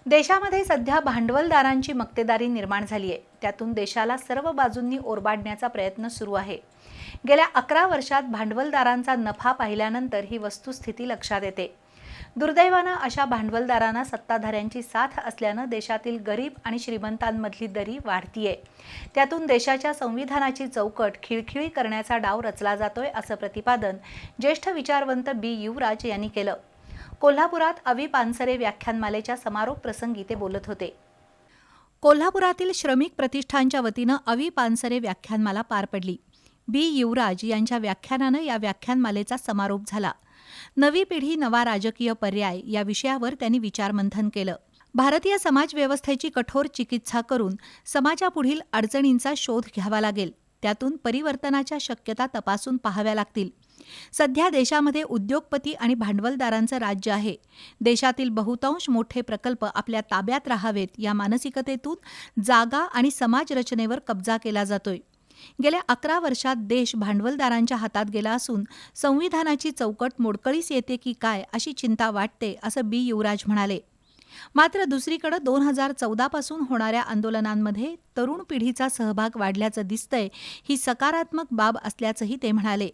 देशामध्ये सध्या भांडवलदारांची मक्तेदारी निर्माण झाली आहे. त्यातून देशाला सर्व बाजूंनी ओरबाडण्याचा प्रयत्न सुरू आहे. गेल्या 11 वर्षात भांडवलदारांचा नफा पाहिल्यानंतर ही वस्तुस्थिती लक्षात येते. दुर्दैवानं अशा भांडवलदारांना सत्ताधाऱ्यांची साथ असल्यानं देशातील गरीब आणि श्रीमंतांमधली दरी वाढतीये. त्यातून देशाच्या संविधानाची चौकट खिळखिळी करण्याचा डाव रचला जातोय, असं प्रतिपादन ज्येष्ठ विचारवंत बी युवराज यांनी केलं. कोल्हापुरात अवी पानसरे व्याख्यानमालेच्या समारोप प्रसंगी ते बोलत होते. कोल्हापुरातील श्रमिक प्रतिष्ठानच्या वतीनं अवी पानसरे व्याख्यानमाला पार पडली. बी युवराज यांच्या व्याख्यानानं या व्याख्यानमालेचा समारोप झाला. नवी पिढी नवा राजकीय पर्याय या विषयावर त्यांनी विचारमंथन केलं. भारतीय समाजव्यवस्थेची कठोर चिकित्सा करून समाजापुढील अडचणींचा शोध घ्यावा लागेल. त्यातून परिवर्तनाच्या शक्यता तपासून पाहाव्या लागतील. सध्या देशामध्ये उद्योगपती आणि भांडवलदारांचं राज्य आहे. देशातील बहुतांश मोठे प्रकल्प आपल्या ताब्यात राहावेत या मानसिकतेतून जागा आणि समाजरचनेवर कब्जा केला जातोय. गेल्या 11 वर्षात देश भांडवलदारांच्या हातात गेला असून संविधानाची चौकट मोडकळीस येते की काय अशी चिंता वाटते, असं बी युवराज म्हणाले. मात्र दुसरीकडे 2014 पासून होणाऱ्या आंदोलनांमध्ये तरुण पिढीचा सहभाग वाढल्याचं दिसतंय. ही सकारात्मक बाब असल्याचंही ते म्हणाले.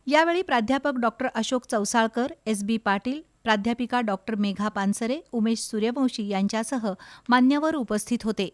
यावेळी प्राध्यापक डॉक्टर अशोक चौसाळकर, एस.बी. पाटील, प्राध्यापिका डॉक्टर मेघा पानसरे, उमेश सूर्यवंशी यांच्यासह मान्यवर उपस्थित होते.